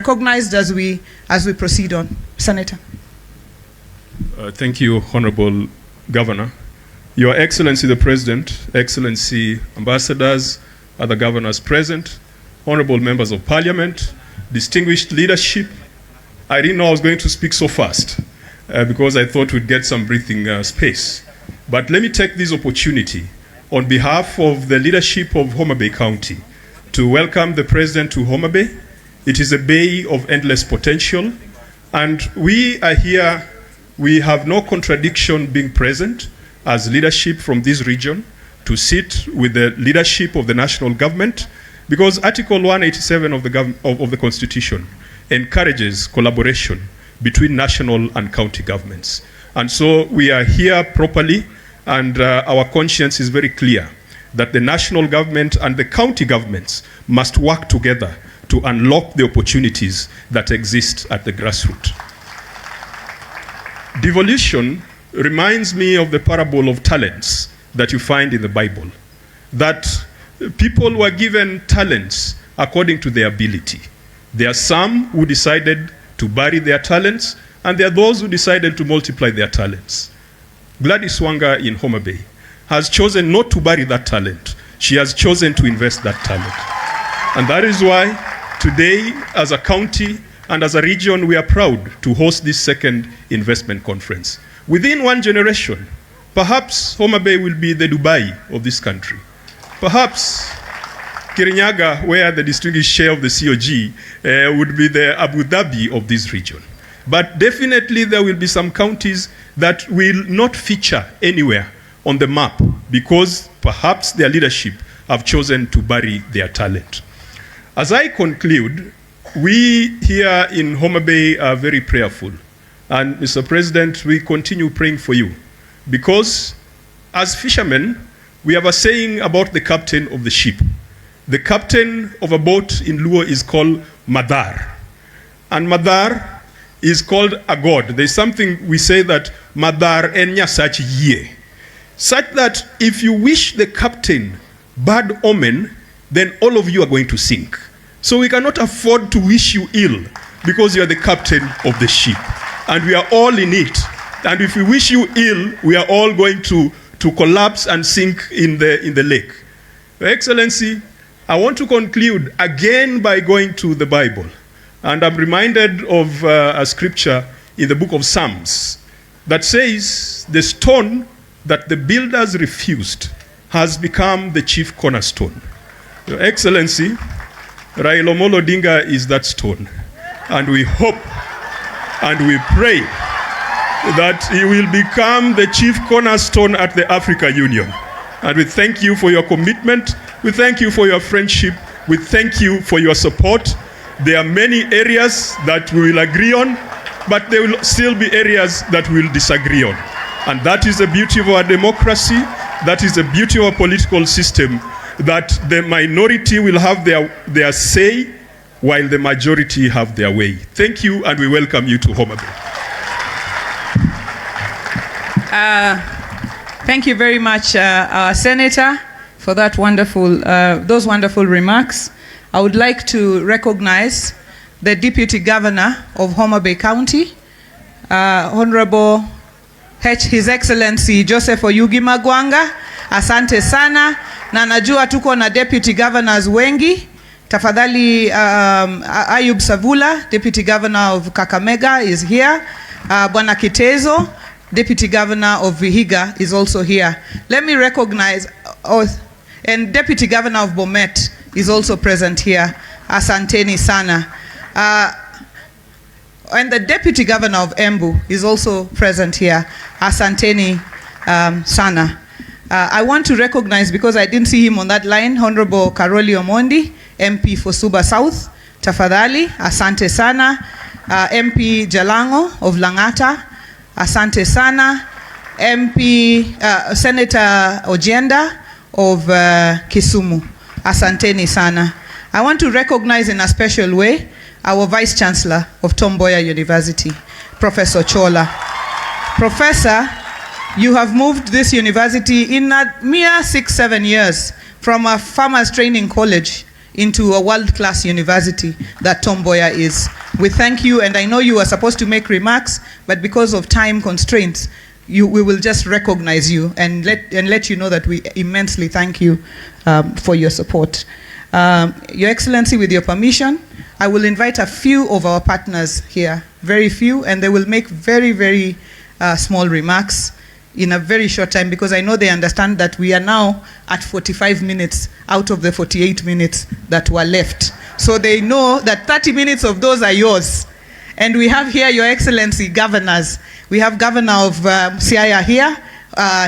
Recognized as we proceed on. Senator. Thank you, Honorable Governor. Your Excellency the President, Excellency Ambassadors, other governors present, honorable members of Parliament, distinguished leadership. I didn't know I was going to speak so fast because I thought we'd get some breathing space. But let me take this opportunity on behalf of the leadership of Homa Bay County to welcome the President to Homa Bay. It is a bay of endless potential, and we are here. We have no contradiction being present as leadership from this region to sit with the leadership of the national government, because Article 187 of the Constitution encourages collaboration between national and county governments. And so we are here properly, and our conscience is very clear that the national government and the county governments must work together to unlock the opportunities that exist at the grassroots. Devolution reminds me of the parable of talents that you find in the Bible, that people were given talents according to their ability. There are some who decided to bury their talents, and there are those who decided to multiply their talents. Gladys Wanga in Homa Bay has chosen not to bury that talent. She has chosen to invest that talent. And that is why today, as a county and as a region, we are proud to host this second investment conference. Within one generation, perhaps Homa Bay will be the Dubai of this country. Perhaps Kirinyaga, where the distinguished chair of the COG, would be the Abu Dhabi of this region. But definitely there will be some counties that will not feature anywhere on the map because perhaps their leadership have chosen to bury their talent. As I conclude, we here in Homa Bay are very prayerful. And Mr. President, we continue praying for you. Because as fishermen, we have a saying about the captain of the ship. The captain of a boat in Luo is called Madar. And Madar is called a god. There's something we say that Madar enya sachi ye. Such that if you wish the captain bad omen, then all of you are going to sink. So we cannot afford to wish you ill because you are the captain of the ship. And we are all in it. And if we wish you ill, we are all going to collapse and sink in the lake. Your Excellency, I want to conclude again by going to the Bible. And I'm reminded of a scripture in the book of Psalms that says, the stone that the builders refused has become the chief cornerstone. Your Excellency, Raila Odinga is that stone. And we hope and we pray that he will become the chief cornerstone at the Africa Union. And we thank you for your commitment. We thank you for your friendship. We thank you for your support. There are many areas that we will agree on, but there will still be areas that we will disagree on. And that is the beauty of our democracy. That is the beauty of our political system, that the minority will have their say while the majority have their way. Thank you, and we welcome you to Homa Bay. Thank you very much, our Senator, for that those wonderful remarks. I would like to recognize the Deputy Governor of Homa Bay County, Honorable His Excellency Joseph Oyugi Magwanga. Asante sana, na najua tuko na Deputy Governors wengi. Tafadhali Ayub Savula, Deputy Governor of Kakamega is here. Bwana Kitezo, Deputy Governor of Vihiga is also here. Let me recognize, and Deputy Governor of Bomet is also present here. Asanteni sana. And the Deputy Governor of Embu is also present here. Asanteni sana. I want to recognize, because I didn't see him on that line, Honorable Karoli Omondi, MP for Suba South. Tafadhali, asante sana. MP Jalango of Langata, asante sana. MP Senator Ojenda of Kisumu, asanteni sana. I want to recognize in a special way our Vice Chancellor of Tom Mboya University, Professor Chola. Professor, you have moved this university in a mere 6-7 years from a farmers training college into a world-class university that Tom Mboya is. We thank you, and I know you are supposed to make remarks, but because of time constraints, we will just recognize you and let you know that we immensely thank you for your support. Your Excellency, with your permission, I will invite a few of our partners here, very few, and they will make very, very small remarks in a very short time, because I know they understand that we are now at 45 minutes out of the 48 minutes that were left. So they know that 30 minutes of those are yours. And we have here, Your Excellency, governors. We have Governor of Siaya here,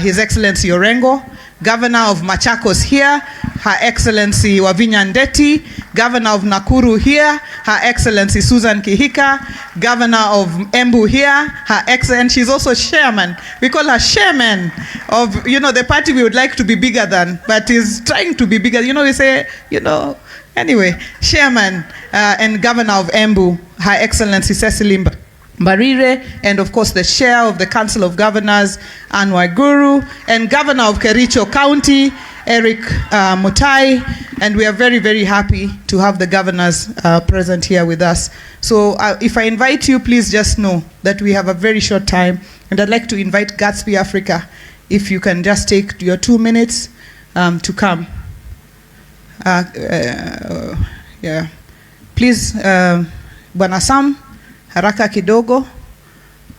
His Excellency Orengo, Governor of Machakos here, Her Excellency Wavinya Ndeti, Governor of Nakuru here, Her Excellency Susan Kihika, Governor of Embu here, Her Excellency, she's also chairman. We call her chairman of, the party we would like to be bigger than, but is trying to be bigger. We say, anyway, chairman and Governor of Embu, Her Excellency Cecily Mbarire, and of course the chair of the Council of Governors, Anwar Guru, and Governor of Kericho County, Eric Mutai, and we are very, very happy to have the governors present here with us. So if I invite you, please just know that we have a very short time, and I'd like to invite Gatsby Africa, if you can just take your 2 minutes to come. Yeah. Please, Bwana Sam, haraka kidogo,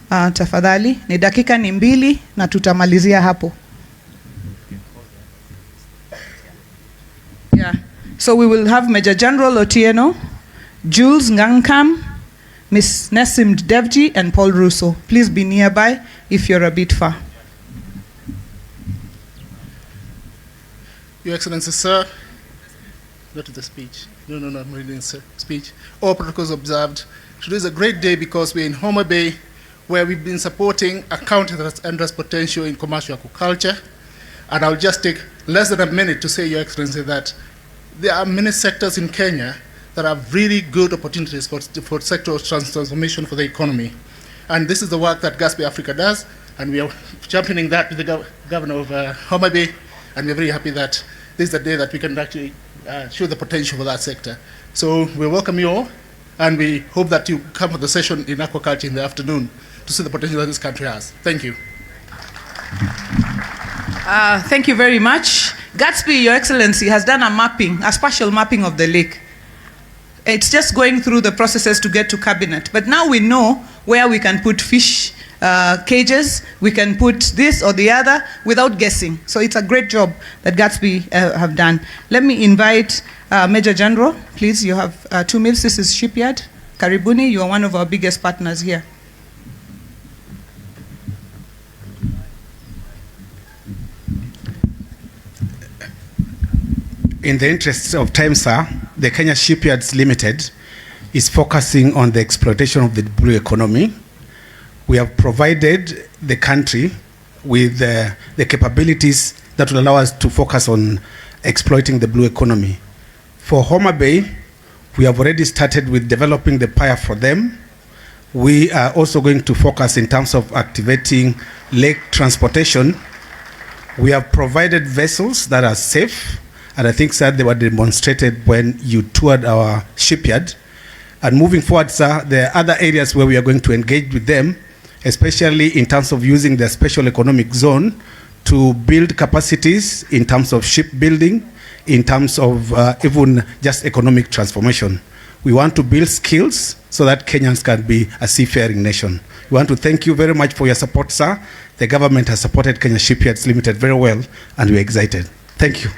tafadhali. Ni dakika ni 2 na tutamalizia hapo. Yeah. So we will have Major General Otieno, Jules Ngankam, Ms. Nessim Devji, and Paul Russo. Please be nearby if you're a bit far. Your Excellency, sir. Not to the speech. No, I'm reading the speech. All protocols observed. Today is a great day because we're in Homa Bay, where we've been supporting a county that has endless potential in commercial agriculture. And I'll just take less than a minute to say, Your Excellency, that there are many sectors in Kenya that have really good opportunities for sectoral transformation for the economy. And this is the work that Gatsby Africa does, and we are championing that with the governor of Homa Bay, and we're very happy that this is the day that we can actually show the potential for that sector. So we welcome you all, and we hope that you come for the session in aquaculture in the afternoon to see the potential that this country has. Thank you. Thank you very much. Gatsby, Your Excellency, has done a spatial mapping of the lake. It's just going through the processes to get to cabinet. But now we know where we can put fish cages, we can put this or the other without guessing. So it's a great job that Gatsby have done. Let me invite Major General, please. You have 2 minutes. This is Shipyard. Karibuni, you are one of our biggest partners here. In the interests of time, sir, the Kenya Shipyards Limited is focusing on the exploitation of the blue economy. We have provided the country with the capabilities that will allow us to focus on exploiting the blue economy. For Homa Bay, we have already started with developing the pier for them. We are also going to focus in terms of activating lake transportation. We have provided vessels that are safe, and I think, sir, they were demonstrated when you toured our shipyard. And moving forward, sir, there are other areas where we are going to engage with them, especially in terms of using the special economic zone to build capacities in terms of shipbuilding, in terms of even just economic transformation. We want to build skills so that Kenyans can be a seafaring nation. We want to thank you very much for your support, sir. The government has supported Kenya Shipyards Limited very well, and we're excited. Thank you.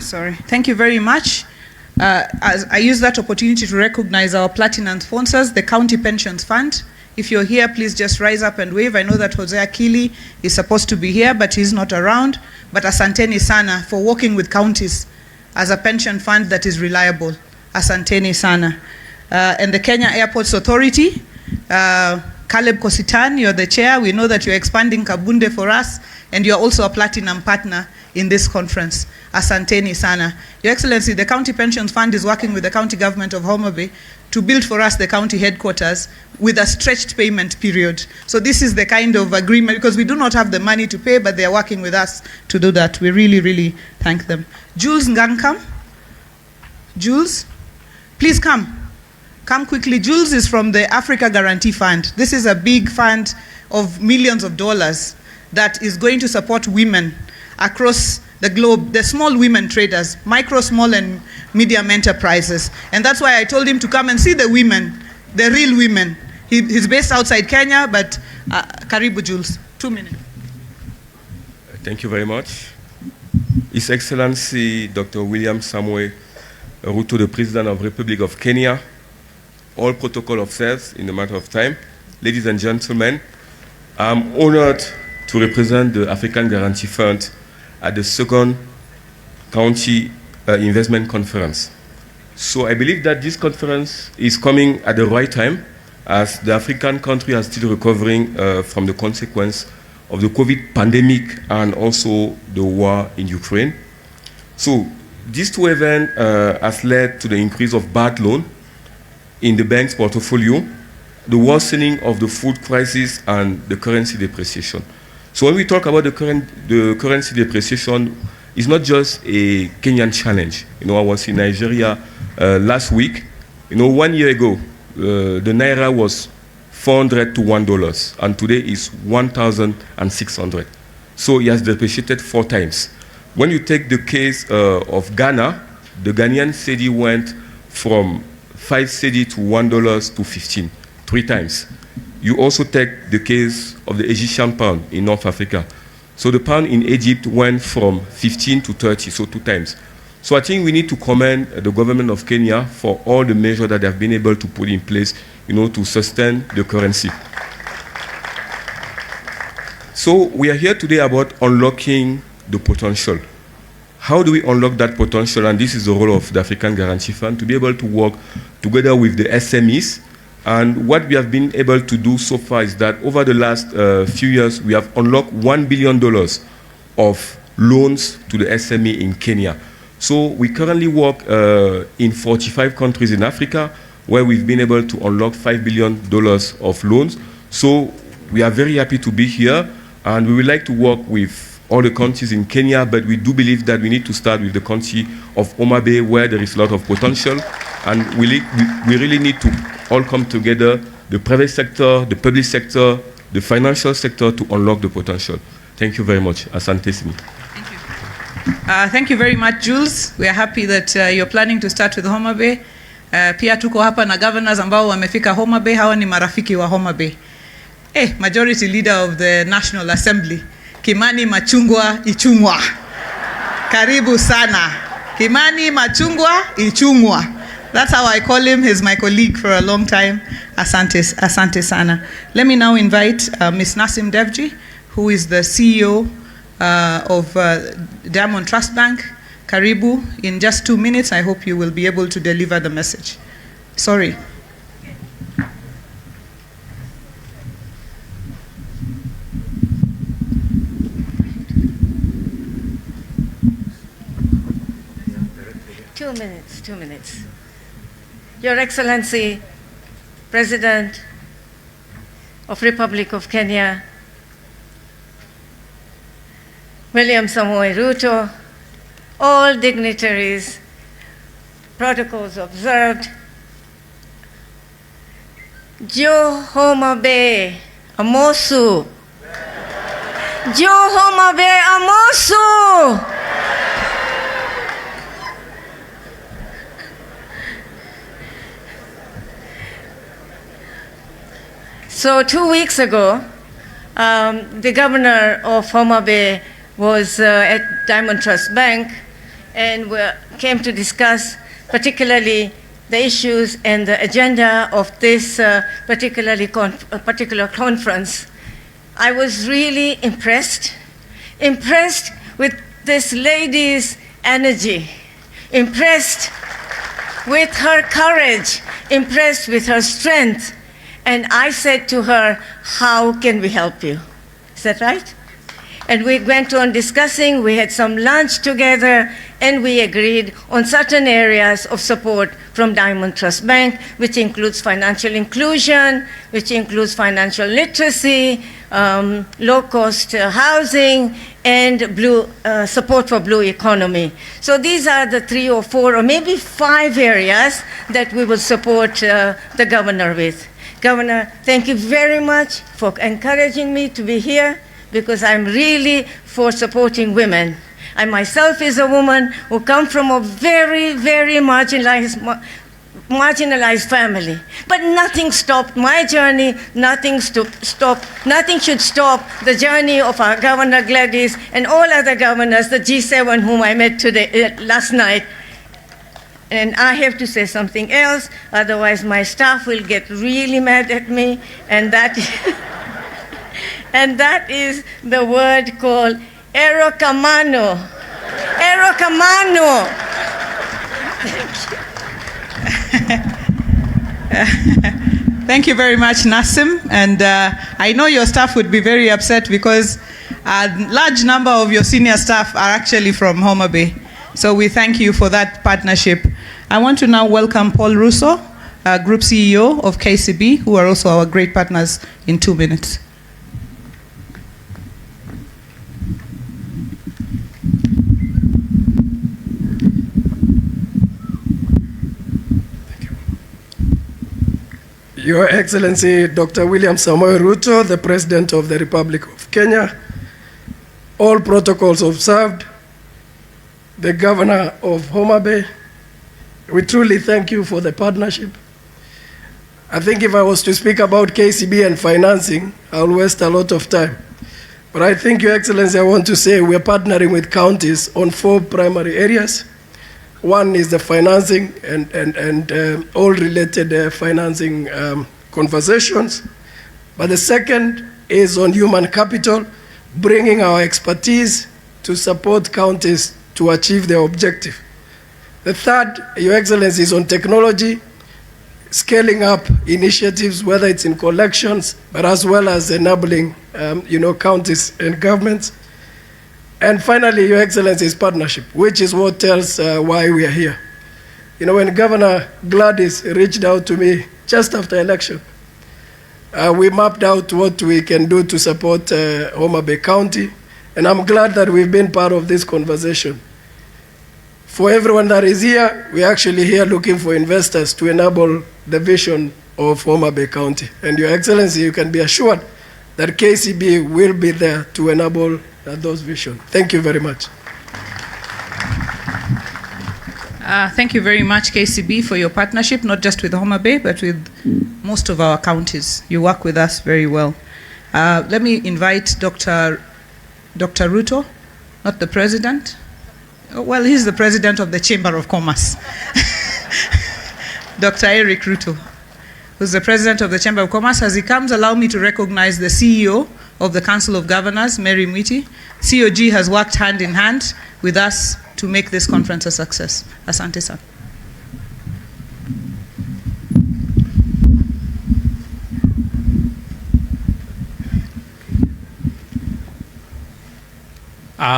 Sorry. Thank you very much. As I use that opportunity to recognize our platinum sponsors, the County Pensions Fund. If you're here, please just rise up and wave. I know that Jose Akili is supposed to be here, but he's not around. But asanteni sana for working with counties as a pension fund that is reliable. Asanteni sana. And the Kenya Airports Authority, Caleb Kositan, you're the chair. We know that you're expanding Kabunde for us, and you're also a platinum partner in this conference. Asanteni sana. Your Excellency, the County Pensions Fund is working with the county government of Homa Bay to build for us the county headquarters with a stretched payment period. So this is the kind of agreement, because we do not have the money to pay, but they are working with us to do that. We really, really thank them. Jules Ngankam. Jules, please come. Come quickly. Jules is from the Africa Guarantee Fund. This is a big fund of millions of dollars that is going to support women across the globe, the small women traders, micro, small, and medium enterprises. And that's why I told him to come and see the women, the real women. He's based outside Kenya, but Karibu, Jules. 2 minutes. Thank you very much. His Excellency Dr. William Samoei Ruto, the President of the Republic of Kenya, all protocol officers in a matter of time, ladies and gentlemen, I'm honored to represent the African Guarantee Fund at the second County Investment Conference. So I believe that this conference is coming at the right time, as the African country are still recovering from the consequence of the COVID pandemic and also the war in Ukraine. So these two events has led to the increase of bad loan in the bank's portfolio, the worsening of the food crisis, and the currency depreciation. So when we talk about the currency depreciation, it's not just a Kenyan challenge. You know, I was in Nigeria last week. You know, 1 year ago, the Naira was $400 to $1, and today is 1,600. So it has depreciated 4 times. When you take the case of Ghana, the Ghanaian cedi went from 5 cedi to $1 to 15, 3 times. You also take the case of the Egyptian pound in North Africa. So the pound in Egypt went from 15 to 30, so 2 times. So I think we need to commend the government of Kenya for all the measures that they have been able to put in place, you know, to sustain the currency. So we are here today about unlocking the potential. How do we unlock that potential? And this is the role of the African Guarantee Fund, to be able to work together with the SMEs. And what we have been able to do so far is that over the last few years, we have unlocked $1 billion of loans to the SME in Kenya. So we currently work in 45 countries in Africa, where we've been able to unlock $5 billion of loans. So we are very happy to be here, and we would like to work with all the countries in Kenya, but we do believe that we need to start with the country of Homa Bay, where there is a lot of potential, and we really need to all come together, the private sector, the public sector, the financial sector, to unlock the potential. Thank you very much. Asante Simi. Thank you. Thank you very much, Jules. We are happy that you're planning to start with Homa Bay. Pia tuko hapa na governors ambao wamefika Homa Bay. Hawa ni marafiki wa Homa Bay. Majority leader of the National Assembly, Kimani Machungwa Ichungwa. Karibu sana. Kimani Machungwa Ichungwa. That's how I call him. He's my colleague for a long time. Asante sana. Let me now invite Ms. Nasim Devji, who is the CEO of Diamond Trust Bank. Karibu. In just 2 minutes, I hope you will be able to deliver the message. Sorry. Two minutes. Your Excellency, President of Republic of Kenya, William Samoei Ruto, all dignitaries, protocols observed. Jo Homa Bay Amosu. Jo Homa Bay Amosu. So 2 weeks ago, the governor of Homa Bay was at Diamond Trust Bank, and we came to discuss particularly the issues and the agenda of this particular conference. I was really impressed with this lady's energy, impressed with her courage, impressed with her strength. And I said to her, how can we help you? Is that right? And we went on discussing, we had some lunch together, and we agreed on certain areas of support from Diamond Trust Bank, which includes financial inclusion, which includes financial literacy, low-cost housing, and support for blue economy. So these are the 3 or 4 or maybe 5 areas that we will support the governor with. Governor, thank you very much for encouraging me to be here, because I'm really for supporting women. I myself is a woman who come from a very, very marginalized family. But nothing stopped my journey, nothing should stop the journey of our Governor Gladys and all other governors, the G7 whom I met last night. And I have to say something else, otherwise my staff will get really mad at me, and that and that is the word called erokamano. Erokamano. Thank you very much, Nassim. And I know your staff would be very upset because a large number of your senior staff are actually from Homa Bay. So we thank you for that partnership. I want to now welcome Paul Russo, Group CEO of KCB, who are also our great partners, in 2 minutes. Your Excellency, Dr. William Samoei Ruto, the President of the Republic of Kenya, all protocols observed, the Governor of Homa Bay, we truly thank you for the partnership. I think if I was to speak about KCB and financing, I'll waste a lot of time. But I think, Your Excellency, I want to say we're partnering with counties on 4 primary areas. One is the financing and all related financing conversations. But the second is on human capital, bringing our expertise to support counties to achieve their objective. The third, Your Excellency, is on technology, scaling up initiatives, whether it's in collections, but as well as enabling counties and governments. And finally, Your Excellency, is partnership, which is what tells why we are here. When Governor Gladys reached out to me just after election, we mapped out what we can do to support Homa Bay County, and I'm glad that we've been part of this conversation. For everyone that is here, we're actually here looking for investors to enable the vision of Homa Bay County. And Your Excellency, you can be assured that KCB will be there to enable those visions. Thank you very much. Thank you very much, KCB, for your partnership, not just with Homa Bay, but with most of our counties. You work with us very well. Let me invite Dr. Ruto, not the president. Well, he's the president of the Chamber of Commerce. Dr. Eric Ruto, who's the president of the Chamber of Commerce. As he comes, allow me to recognize the CEO of the Council of Governors, Mary Mwiti. COG has worked hand in hand with us to make this conference a success. Asante sana.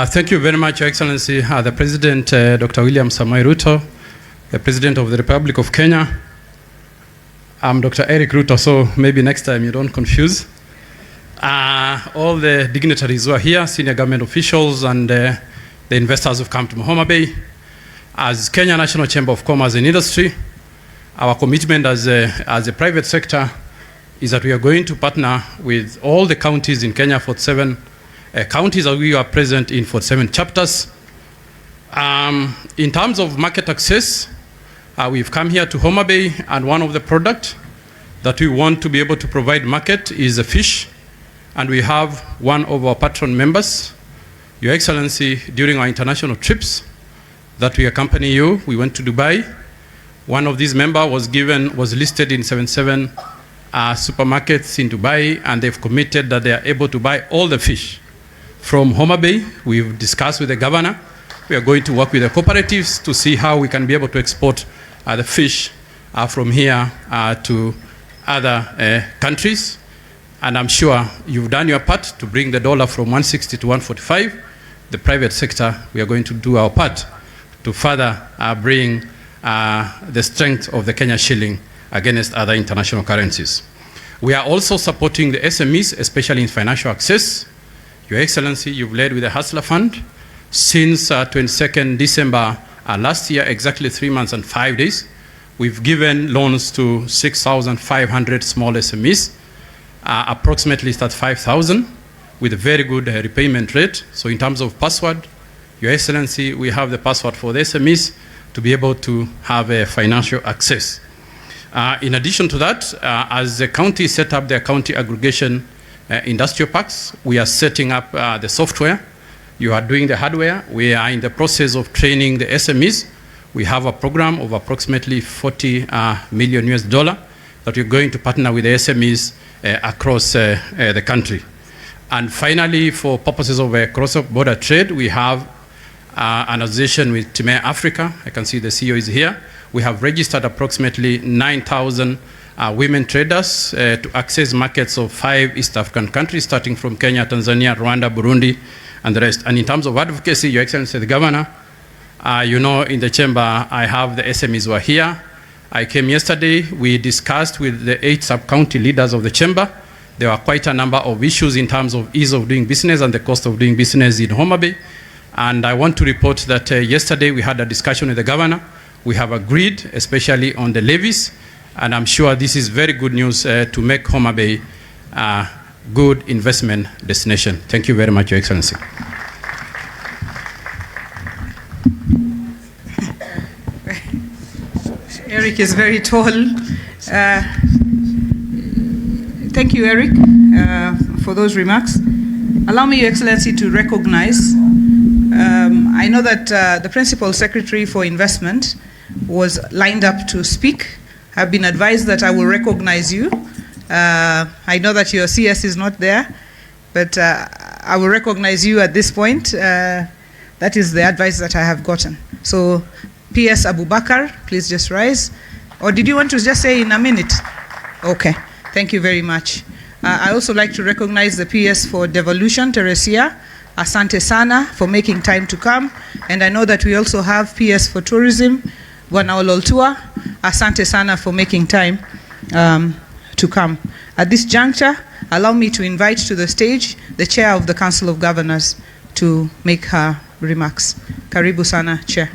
Thank you very much, Your Excellency, the President, Dr. William Samoei Ruto, the President of the Republic of Kenya. I'm Dr. Eric Ruto, so maybe next time you don't confuse. All the dignitaries who are here, senior government officials, and the investors who've come to Homa Bay. As Kenya National Chamber of Commerce and Industry, our commitment as a private sector is that we are going to partner with all the counties in Kenya, 47 counties that we are present in 47 chapters. In terms of market access, we've come here to Homa Bay, and one of the products that we want to be able to provide market is a fish. And we have one of our patron members, Your Excellency, during our international trips that we accompany you, we went to Dubai. One of these members was listed in 77 supermarkets in Dubai, and they've committed that they are able to buy all the fish from Homa Bay. We've discussed with the governor. We are going to work with the cooperatives to see how we can be able to export the fish from here to other countries. And I'm sure you've done your part to bring the dollar from 160 to 145. The private sector, we are going to do our part to further bring the strength of the Kenya shilling against other international currencies. We are also supporting the SMEs, especially in financial access. Your Excellency, you've led with the Hustler Fund. Since 22nd December last year, exactly 3 months and 5 days, we've given loans to 6,500 small SMEs, approximately 5,000, with a very good repayment rate. So in terms of password, Your Excellency, we have the password for the SMEs to be able to have a financial access. In addition to that, as the county set up their county aggregation industrial parks, we are setting up the software. You are doing the hardware. We are in the process of training the SMEs. We have a program of approximately $40 million that we're going to partner with the SMEs across the country. And finally, for purposes of cross-border trade, we have an association with Tena Africa. I can see the CEO is here. We have registered approximately 9,000 women traders to access markets of 5 East African countries, starting from Kenya, Tanzania, Rwanda, Burundi, and the rest. And in terms of advocacy, Your Excellency the Governor, you know, in the chamber, I have the SMEs who are here. I came yesterday. We discussed with the 8 sub-county leaders of the chamber. There were quite a number of issues in terms of ease of doing business and the cost of doing business in Homa Bay. And I want to report that yesterday we had a discussion with the governor. We have agreed, especially on the levies, and I'm sure this is very good news to make Homa Bay a good investment destination. Thank you very much, Your Excellency. Eric is very tall. Thank you, Eric, for those remarks. Allow me, Your Excellency, to recognize, I know that the Principal Secretary for Investment was lined up to speak. I've been advised that I will recognize you. I know that your CS is not there, but I will recognize you at this point. That is the advice that I have gotten. So, PS Abubakar, please just rise. Or did you want to just say in a minute? Okay, thank you very much. I also like to recognize the PS for Devolution, Teresia. Asante sana for making time to come. And I know that we also have PS for Tourism, Bwana Ololtua. Asante sana for making time to come. At this juncture, allow me to invite to the stage the Chair of the Council of Governors to make her remarks. Karibu sana, Chair.